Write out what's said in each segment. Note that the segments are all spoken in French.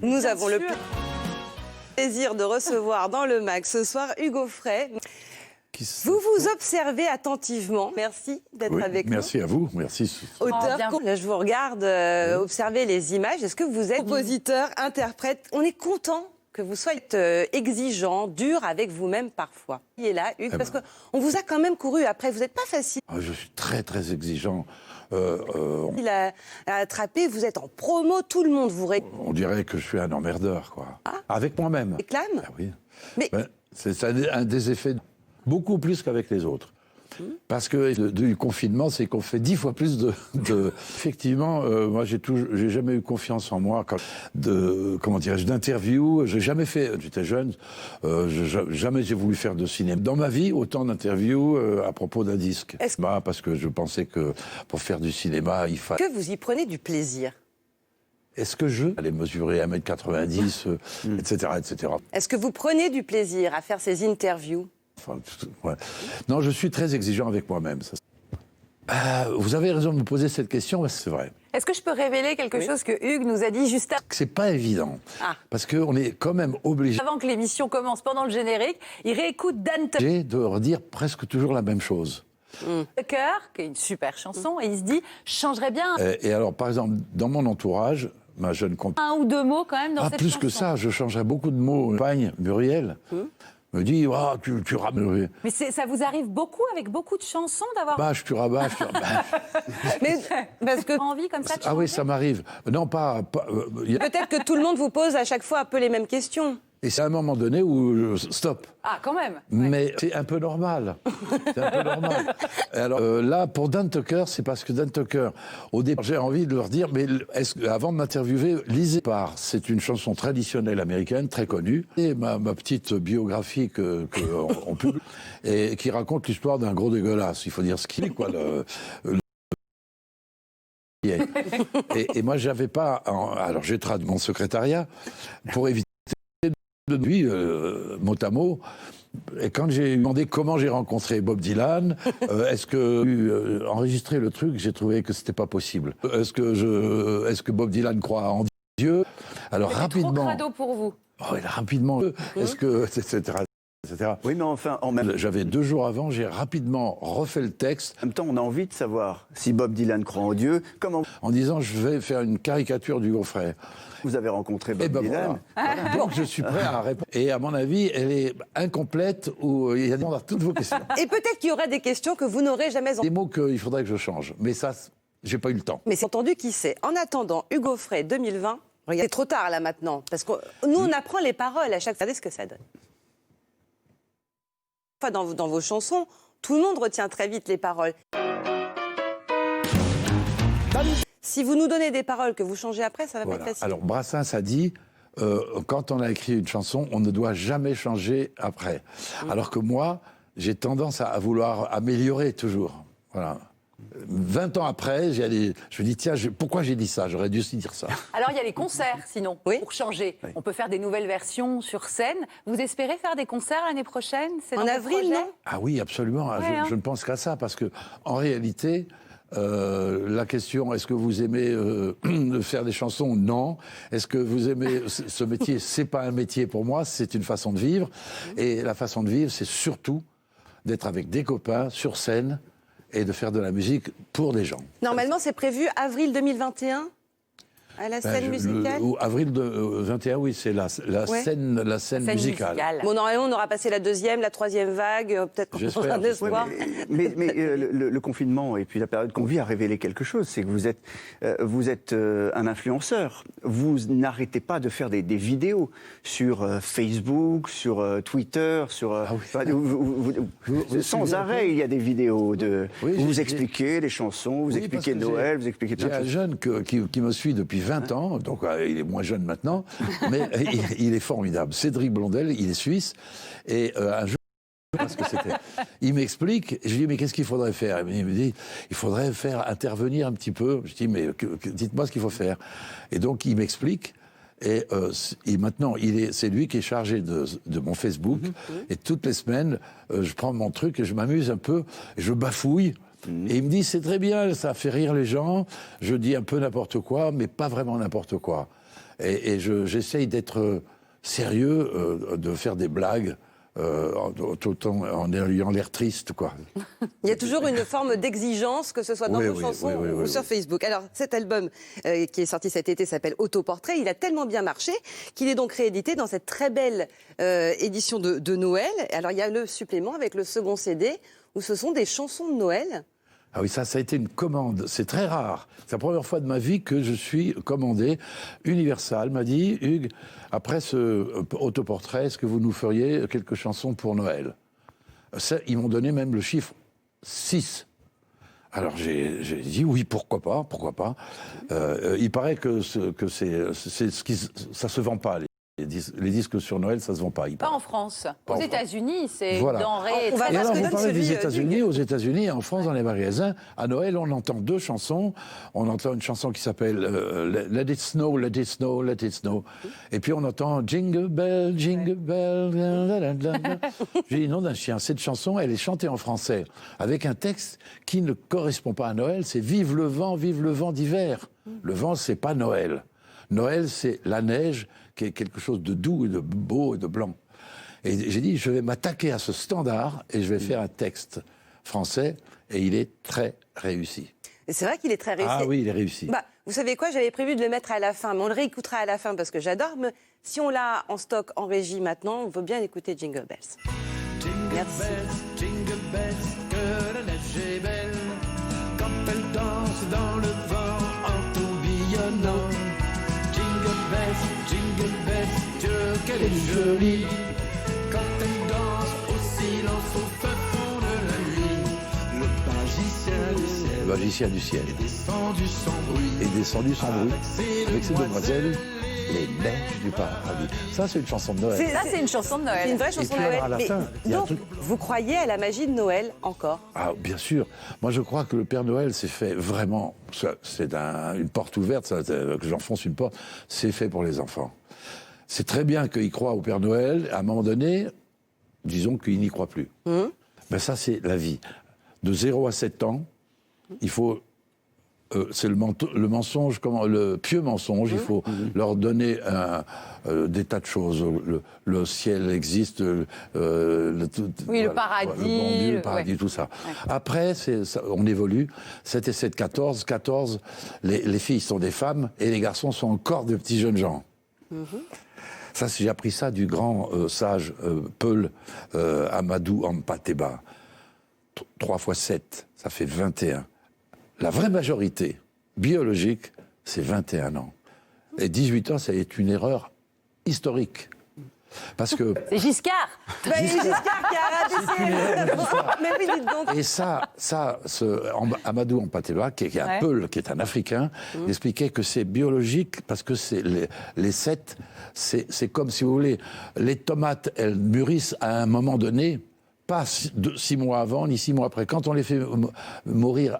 Nous Bien avons le sûr. plaisir de recevoir dans le MAG ce soir Hugo Frey. Vous vous observez attentivement. Merci d'être avec Merci à vous, merci. nous. Auteur, bien. là, je vous regarde observer les images. Est-ce que vous êtes compositeur, interprète? On est content que vous soyez exigeant, dur avec vous-même parfois. Il est là, Hugues, parce qu'on vous a quand même couru après. Vous n'êtes pas facile. Je suis très très exigeant. Il a attrapé, vous êtes en promo, tout le monde vous On dirait que je suis un emmerdeur, quoi. Avec moi-même. réclame. Ah oui. Mais- C'est un des effets, beaucoup plus qu'avec les autres. Parce que du confinement, c'est qu'on fait 10 fois plus de... Effectivement, moi, j'ai jamais eu confiance en moi. Comment dirais-je, d'interview. J'ai jamais fait, j'étais jeune, jamais j'ai voulu faire de cinéma. Dans ma vie, autant d'interviews à propos d'un disque. Parce que je pensais que pour faire du cinéma, il fallait... Que vous y prenez du plaisir? Est-ce que je allais mesurer 1m90, etc., etc. Est-ce que vous prenez du plaisir à faire ces interviews? Enfin, ouais. Non, je suis très exigeant avec moi-même. Vous avez raison de me poser cette question, c'est vrai. Est-ce que je peux révéler quelque chose que Hugues nous a dit juste C'est pas évident, parce qu'on est quand même obligé avant que l'émission commence, pendant le générique? Il réécoute Dan de redire presque toujours la même chose. Tucker, qui est une super chanson, et il se dit « je changerais bien Et alors, par exemple, dans mon entourage, ma jeune compagne... un ou deux mots quand même dans cette plus chanson. que ça, je changerais beaucoup de mots. Ma compagne, Muriel, me dit « tu rabâches. Mais ça vous arrive beaucoup, avec beaucoup de chansons, d'avoir Tu rabâches. Mais parce que envie comme ça de Ah oui, changer ça m'arrive. Non, peut-être que tout le monde vous pose à chaque fois un peu les mêmes questions. Et c'est à un moment donné où stop. Ah, quand même. Mais c'est un peu normal. C'est un peu normal. Et alors là, pour Dan Tucker, c'est parce que Dan Tucker, au départ, j'ai envie de leur dire, mais avant de m'interviewer, lisez par. C'est une chanson traditionnelle américaine, très connue. Et ma petite biographie qu'on publie, et qui raconte l'histoire d'un gros dégueulasse. Il faut dire ce qu'il est, quoi. Et moi, j'avais pas... Alors, j'ai traduit mon secrétariat pour éviter de lui, mot à mot. Et quand j'ai demandé comment j'ai rencontré Bob Dylan, est-ce que enregistrer le truc, j'ai trouvé que c'était pas possible. Est-ce que Bob Dylan croit en Dieu? Alors rapidement. Trop crado pour vous. Rapidement. Est-ce que etc. etc. Oui, mais enfin, en même J'avais 2 jours avant, j'ai rapidement refait le texte temps, on a envie de savoir si Bob Dylan croit en Dieu. Comment en disant je vais faire une caricature du Gaufret. vous avez rencontré Bob Dylan? Voilà. Donc je suis prêt à répondre. Et à mon avis, elle est incomplète ou il y a des à toutes vos questions. Et peut-être qu'il y aurait des questions que vous n'aurez jamais Des entendues. mots qu'il faudrait que je change. Mais ça, j'ai pas eu le temps. Mais c'est entendu qui sait. En attendant, Hugo Frey 2020, regardez, c'est trop tard là maintenant. Parce que nous, on apprend les paroles à chaque fois. Regardez ce que ça donne. Enfin, dans vos chansons, tout le monde retient très vite les paroles. Si vous nous donnez des paroles que vous changez après, ça va pas Voilà. être facile. Alors Brassens a dit, quand on a écrit une chanson, on ne doit jamais changer après. Alors que moi, j'ai tendance à vouloir améliorer toujours. Voilà. 20 ans après, je me dis, tiens, pourquoi j'ai dit ça? J'aurais dû aussi dire ça. Alors, il y a les concerts, sinon, Oui. pour changer. On peut faire des nouvelles versions sur scène. Vous espérez faire des concerts l'année prochaine? C'est En dans vos avril, projets? non? Ah oui, absolument. Je ne pense qu'à ça, parce que en réalité, la question, est-ce que vous aimez faire des chansons? Non. Est-ce que vous aimez ce métier? C'est pas un métier pour moi, c'est une façon de vivre. Et la façon de vivre, c'est surtout d'être avec des copains sur scène et de faire de la musique pour des gens. Normalement, c'est prévu avril 2021 à la scène musicale. Avril 21, oui, c'est la scène musicale. Bon, normalement, on aura passé la 2e, la 3e vague. Peut-être qu'on J'espère. aura d'espoir. Mais le confinement et puis la période qu'on vit a révélé quelque chose. C'est que vous êtes un influenceur. Vous n'arrêtez pas de faire des vidéos sur Facebook, sur Twitter, sans arrêt. Il y a des vidéos vous expliquez les chansons, vous expliquez Noël, vous expliquez J'ai plein un de choses. jeune qui me suit depuis 20 ans, donc il est moins jeune maintenant, mais il est formidable. Cédric Blondel, il est suisse, et un jour, parce que il m'explique, et je lui dis, mais qu'est-ce qu'il faudrait faire? Il me dit, il faudrait faire intervenir un petit peu. Je dis, mais dites-moi ce qu'il faut faire. Et donc, il m'explique, et maintenant, c'est lui qui est chargé de mon Facebook, et toutes les semaines, je prends mon truc et je m'amuse un peu, et je bafouille. Et il me dit, c'est très bien, ça fait rire les gens, je dis un peu n'importe quoi, mais pas vraiment n'importe quoi. J'essaye d'être sérieux, de faire des blagues, tout en ayant l'air triste, quoi. Il y a toujours une forme d'exigence, que ce soit dans vos chansons ou sur Facebook. Alors, cet album qui est sorti cet été s'appelle Autoportrait. Il a tellement bien marché qu'il est donc réédité dans cette très belle édition de Noël. Alors, il y a le supplément avec le second CD où ce sont des chansons de Noël. Ah oui, ça a été une commande. C'est très rare. C'est la première fois de ma vie que je suis commandé. Universal m'a dit, Hugues, après ce autoportrait, est-ce que vous nous feriez quelques chansons pour Noël? Ça, ils m'ont donné même le chiffre 6. Alors j'ai dit oui, pourquoi pas. Il paraît que ça se vend pas. Les disques sur Noël, ça se vend pas. Pas en France. Aux États-unis, c'est voilà. une denrée On va très Et alors, vous donne parlez celui, des États-Unis. Hugues. Aux États-Unis, en France, dans les magasins, à Noël, on entend 2 chansons. On entend une chanson qui s'appelle Let It Snow, Let It Snow, Let It Snow. Et puis on entend Jingle Bell, Jingle Bell. J'ai dit non d'un chien. Cette chanson, elle est chantée en français avec un texte qui ne correspond pas à Noël. C'est vive le vent d'hiver. Le vent, c'est pas Noël. Noël, c'est la neige, qui est quelque chose de doux et de beau et de blanc. Et j'ai dit, je vais m'attaquer à ce standard et je vais faire un texte français, et il est très réussi. Et c'est vrai qu'il est très réussi. Ah oui, il est réussi. Bah, vous savez quoi, j'avais prévu de le mettre à la fin, mais on le réécoutera à la fin parce que j'adore. Mais si on l'a en stock, en régie maintenant, on veut bien écouter Jingle Bells. Merci. Jingle bells, que la neige est belle, quand elle danse dans le vent en tourbillonnant. Jingle bells, Dieu qu'elle est jolie, quand elle danse au silence au fin fond de la nuit. Le magicien du ciel Le magicien du ciel est descendu sans bruit, avec ses demoiselles, les neiges du paradis. Ça, c'est une chanson de Noël. Ça, c'est une chanson de Noël. C'est une vraie Et chanson puis de Noël. alors, à la Mais fin, il y a un donc, truc- vous croyez à la magie de Noël encore? Ah, bien sûr. Moi, je crois que le Père Noël s'est fait vraiment... C'est une porte ouverte, que j'enfonce une porte. C'est fait pour les enfants. C'est très bien qu'ils croient au Père Noël. À un moment donné, disons qu'ils n'y croient plus. Ben ça, c'est la vie. De 0 à 7 ans, il faut... c'est le mensonge, le pieux mensonge. Il faut leur donner des tas de choses. Le ciel existe, le paradis, le bon Dieu, le paradis, tout ça. Ouais. Après, on évolue. 7 et 7, 14. 14, les filles sont des femmes et les garçons sont encore des petits jeunes gens. Ça, j'ai appris ça du grand sage Peul Amadou Ampateba. 3 fois 7, ça fait 21. La vraie majorité biologique, c'est 21 ans. Et 18 ans, ça est une erreur historique. Parce que... C'est Giscard. Giscard qui a raté Mais oui, dites donc. Et Amadou Ampateba, qui est un Peul, qui est un Africain, expliquait que c'est biologique parce que c'est les 7, c'est comme, si vous voulez, les tomates, elles mûrissent à un moment donné, pas 6 mois avant, ni 6 mois après. Quand on les fait mûrir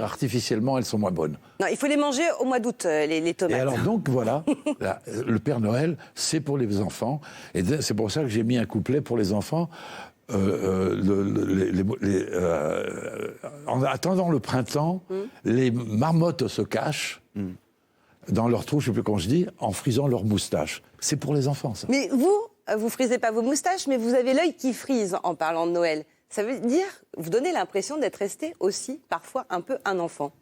artificiellement, elles sont moins bonnes. Non, il faut les manger au mois d'août, les tomates. Et alors donc, voilà, le Père Noël, c'est pour les enfants. Et c'est pour ça que j'ai mis un couplet pour les enfants. En attendant le printemps, les marmottes se cachent dans leur trou, je ne sais plus comment je dis, en frisant leurs moustaches. C'est pour les enfants, ça. Mais vous frisez pas vos moustaches, mais vous avez l'œil qui frise en parlant de Noël. Ça veut dire, vous donnez l'impression d'être resté aussi, parfois, un peu un enfant.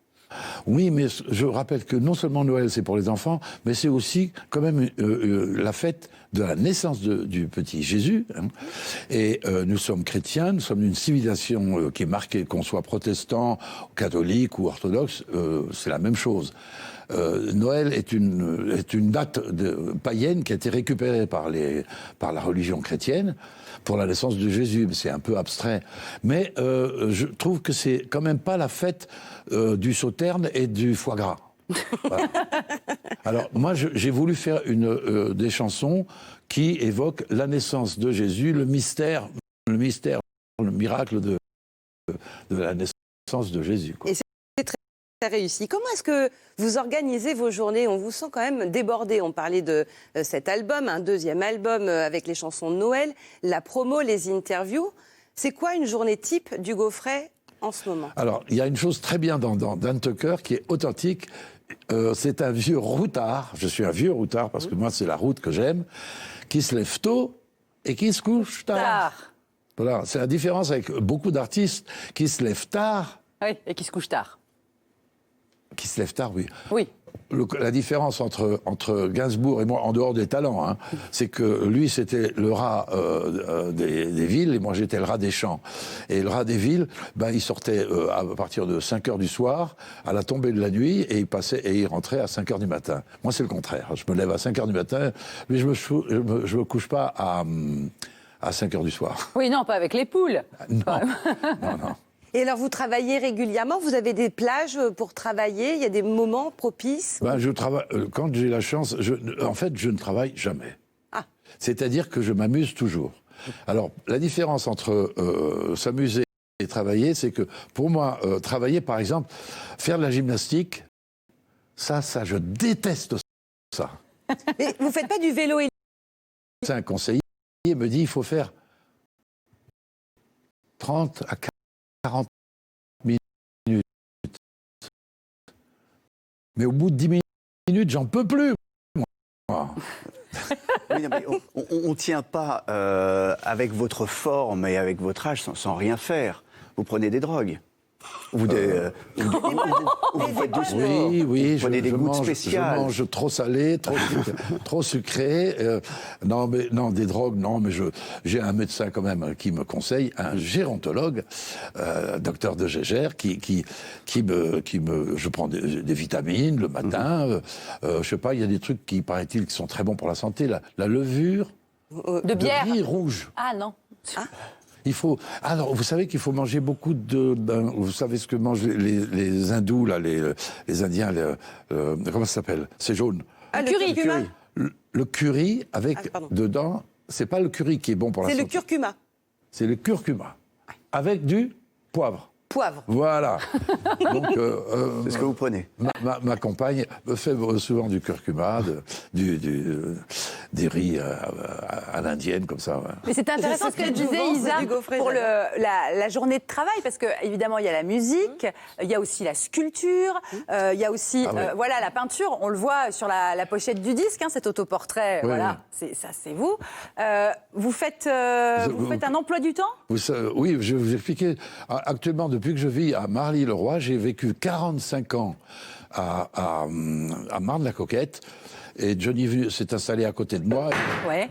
Oui, mais je rappelle que non seulement Noël, c'est pour les enfants, mais c'est aussi quand même la fête de la naissance du petit Jésus. Hein. Et nous sommes chrétiens, nous sommes une civilisation qui est marquée, qu'on soit protestant, catholique ou orthodoxe, c'est la même chose. Noël est une date païenne qui a été récupérée par la religion chrétienne pour la naissance de Jésus. C'est un peu abstrait. Mais je trouve que c'est quand même pas la fête du sauterne et du foie gras. Voilà. Alors, moi, j'ai voulu faire des chansons qui évoquent la naissance de Jésus, le mystère, le miracle de la naissance de Jésus, quoi. Très réussi. Comment est-ce que vous organisez vos journées? On vous sent quand même débordé. On parlait de cet album, un deuxième album avec les chansons de Noël, la promo, les interviews. C'est quoi une journée type d'Hugo Frey en ce moment? Alors, il y a une chose très bien dans Dan Tucker qui est authentique. c'est un vieux routard, je suis un vieux routard parce que moi c'est la route que j'aime, qui se lève tôt et qui se couche tard. Voilà, c'est la différence avec beaucoup d'artistes qui se lèvent tard. Oui, et qui se couche tard. Qui se lèvent tard, oui. Oui. La différence entre Gainsbourg et moi, en dehors des talents, hein, c'est que lui, c'était le rat des villes et moi, j'étais le rat des champs. Et le rat des villes, ben, il sortait à partir de 5 heures du soir, à la tombée de la nuit, et il rentrait à 5 heures du matin. Moi, c'est le contraire. Je me lève à 5 heures du matin, mais je me couche pas à 5 heures du soir. Oui, non, pas avec les poules. Non, non. Et alors, vous travaillez régulièrement? Vous avez des plages pour travailler? Il y a des moments propices? Ben, je travaille, quand j'ai la chance, en fait, je ne travaille jamais. Ah. C'est-à-dire que je m'amuse toujours. Alors, la différence entre s'amuser et travailler, c'est que pour moi, travailler, par exemple, faire de la gymnastique, ça, je déteste ça. Mais vous faites pas du vélo et... C'est un conseiller me dit il faut faire 30 à 40 minutes. Mais au bout de 10 minutes, j'en peux plus, moi. Oui, non, mais on ne tient pas avec votre forme et avec votre âge sans rien faire. Vous prenez des drogues. Vous faites du sport. Oui, vous prenez des gouttes je spéciales. mange trop salé, trop sucré. Non, des drogues, non, mais j'ai un médecin quand même qui me conseille, un gérontologue, docteur de Gégère, je prends des vitamines le matin. Je sais pas, il y a des trucs qui, paraît-il, qui sont très bons pour la santé. La levure De bière. riz rouge. Ah non. Il faut. Alors, vous savez qu'il faut manger beaucoup vous savez ce que mangent les hindous, là, les Indiens, comment ça s'appelle? C'est jaune. Ah, le curry. curcuma. Le curry avec dedans, c'est pas le curry qui est bon pour la C'est santé. le curcuma. C'est le curcuma. Avec du poivre. Poivre. Voilà. Donc, C'est ce que vous prenez. ma compagne me fait souvent du curcuma, des riz à l'indienne, comme ça. Ouais. Mais c'était intéressant ce que C'est disait Jouvence, Isa du gaufret, pour j'adore. la journée de travail, parce que évidemment il y a la musique, il y a aussi la sculpture, il y a aussi voilà, la peinture. On le voit sur la pochette du disque, hein, cet autoportrait. Oui, voilà, c'est vous. Vous faites un emploi du temps? Oui, je vais vous expliquer. Actuellement, depuis que je vis à Marly-le-Roi, j'ai vécu 45 ans à Marne-la-Coquette. Et Johnny s'est installé à côté de moi. Ouais.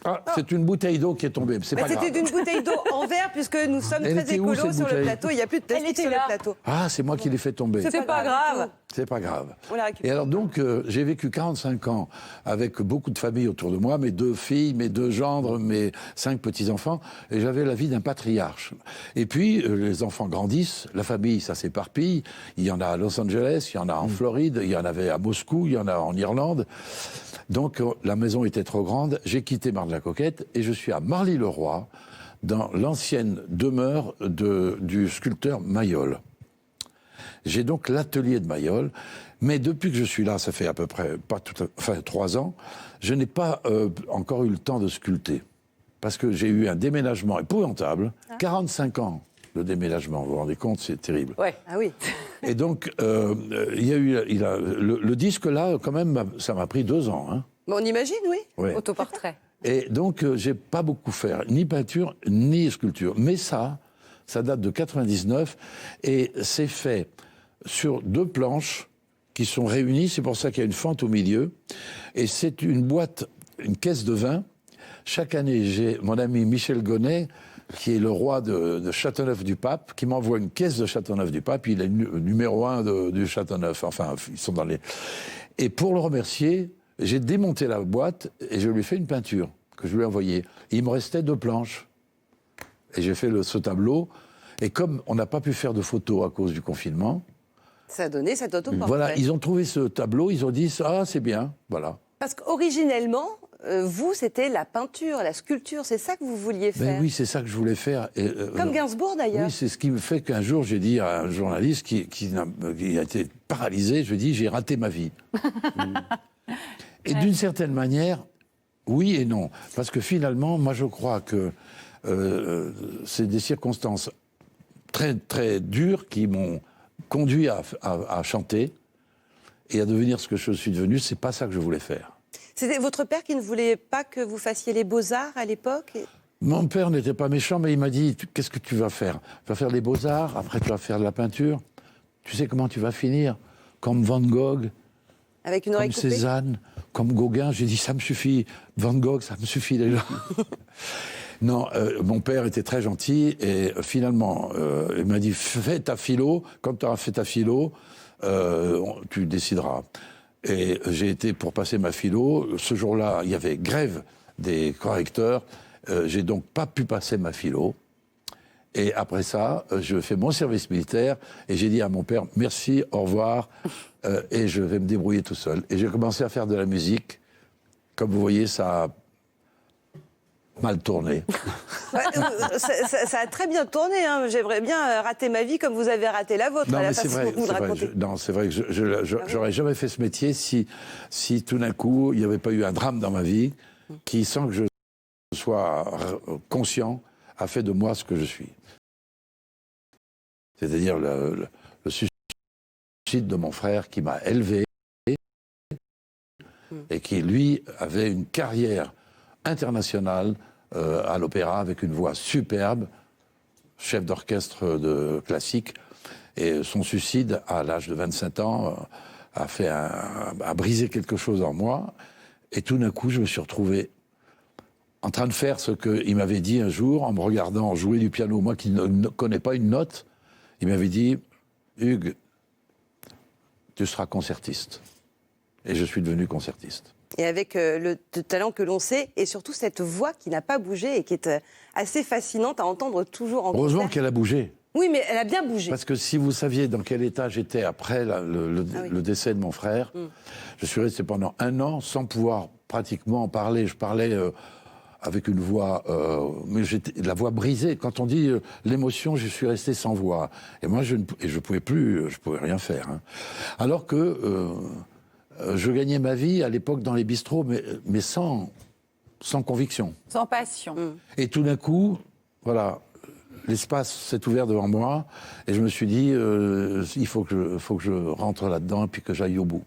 Ah, c'est une bouteille d'eau qui est tombée. C'est pas grave. C'était une bouteille d'eau en verre, puisque nous sommes Elle très était où, écolos cette sur le bouteille plateau. Il n'y a plus de Elle plastique était sur là. le plateau. Ah, c'est moi qui l'ai fait tomber. C'est pas grave. C'est pas grave. On la récupère. Et alors donc, j'ai vécu 45 ans avec beaucoup de familles autour de moi, mes 2 filles, mes 2 gendres, mes 5 petits-enfants, et j'avais la vie d'un patriarche. Et puis, les enfants grandissent, la famille, ça s'éparpille, il y en a à Los Angeles, il y en a en Floride, il y en avait à Moscou, il y en a en Irlande. Donc, la maison était trop grande, j'ai quitté Marne-la-Coquette, et je suis à Marly-le-Roi, dans l'ancienne demeure du sculpteur Mayol. J'ai donc l'atelier de Mayol, mais depuis que je suis là, ça fait à peu près 3 ans, je n'ai pas encore eu le temps de sculpter. Parce que j'ai eu un déménagement épouvantable, 45 ans de déménagement, vous vous rendez compte, c'est terrible. Ouais. Ah oui. Et donc, le disque là, quand même, ça m'a pris 2 ans. Hein. Bon, on imagine, oui. Ouais. Autoportrait. Et donc, j'ai pas beaucoup fait, ni peinture, ni sculpture. Mais ça date de 99, et c'est fait sur 2 planches qui sont réunies, c'est pour ça qu'il y a une fente au milieu, et c'est une boîte, une caisse de vin. Chaque année, j'ai mon ami Michel Gonnet, qui est le roi de Châteauneuf-du-Pape, qui m'envoie une caisse de Châteauneuf-du-Pape, il est numéro 1 du Châteauneuf, enfin, ils sont dans les... Et pour le remercier, j'ai démonté la boîte et je lui ai fait une peinture que je lui ai envoyée. Il me restait 2 planches. Et j'ai fait ce tableau. Et comme on n'a pas pu faire de photos à cause du confinement, Ça a donné cet autoportrait. voilà, ils ont trouvé ce tableau, ils ont dit « Ah, c'est bien », voilà. Parce qu'originellement, vous, c'était la peinture, la sculpture. C'est ça que vous vouliez faire. Ben oui, c'est ça que je voulais faire. Et, Comme Gainsbourg, d'ailleurs. oui, c'est ce qui me fait qu'un jour, j'ai dit à un journaliste qui a été paralysé, je lui ai dit « J'ai raté ma vie ». Et d'une certaine manière, oui et non. Parce que finalement, moi, je crois que c'est des circonstances très, très dures qui m'ont conduit à chanter. et à devenir ce que je suis devenu, c'est pas ça que je voulais faire. C'était votre père qui ne voulait pas que vous fassiez les beaux-arts à l'époque? Mon père n'était pas méchant, mais il m'a dit, qu'est-ce que tu vas faire? Tu vas faire les beaux-arts, après tu vas faire de la peinture. Tu sais comment tu vas finir? Comme Van Gogh, Avec une oreille comme coupée? Cézanne, comme Gauguin. J'ai dit, ça me suffit. Van Gogh, ça me suffit déjà. Non, mon père était très gentil et finalement, il m'a dit, fais ta philo, comme tu auras fait ta philo, tu décideras. Et j'ai été pour passer ma philo. Ce jour-là, il y avait grève des correcteurs. J'ai donc pas pu passer ma philo. Et après ça, je fais mon service militaire et j'ai dit à mon père, merci, au revoir, et je vais me débrouiller tout seul. Et j'ai commencé à faire de la musique. Comme vous voyez, ça a mal tourné. Ouais, ça a très bien tourné. Hein. J'aimerais bien rater ma vie comme vous avez raté la vôtre. Non, à la mais c'est façon vrai, dont vous le racontez. c'est vrai que j'aurais jamais fait ce métier si tout d'un coup, il n'y avait pas eu un drame dans ma vie qui, sans que je sois conscient, a fait de moi ce que je suis. C'est-à-dire le suicide de mon frère qui m'a élevé et qui, lui, avait une carrière internationale à l'opéra avec une voix superbe, chef d'orchestre de classique. Et son suicide, à l'âge de 25 ans, a brisé quelque chose en moi. Et tout d'un coup, je me suis retrouvé en train de faire ce qu'il m'avait dit un jour, en me regardant jouer du piano, moi qui ne connais pas une note. Il m'avait dit, Hugues, tu seras concertiste. Et je suis devenu concertiste. Et avec le talent que l'on sait, et surtout cette voix qui n'a pas bougé et qui est assez fascinante à entendre toujours en Heureusement concert. qu'elle a bougé. Oui, mais elle a bien bougé. Parce que si vous saviez dans quel état j'étais après le décès de mon frère, je suis resté pendant 1 an sans pouvoir pratiquement en parler. Je parlais avec une voix, mais la voix brisée. Quand on dit l'émotion, je suis resté sans voix. Et moi, je pouvais plus, je pouvais rien faire. Hein. Alors que je gagnais ma vie à l'époque dans les bistrots, mais sans conviction. Sans passion. Et tout d'un coup, voilà, l'espace s'est ouvert devant moi et je me suis dit, il faut que je rentre là-dedans et puis que j'aille au bout.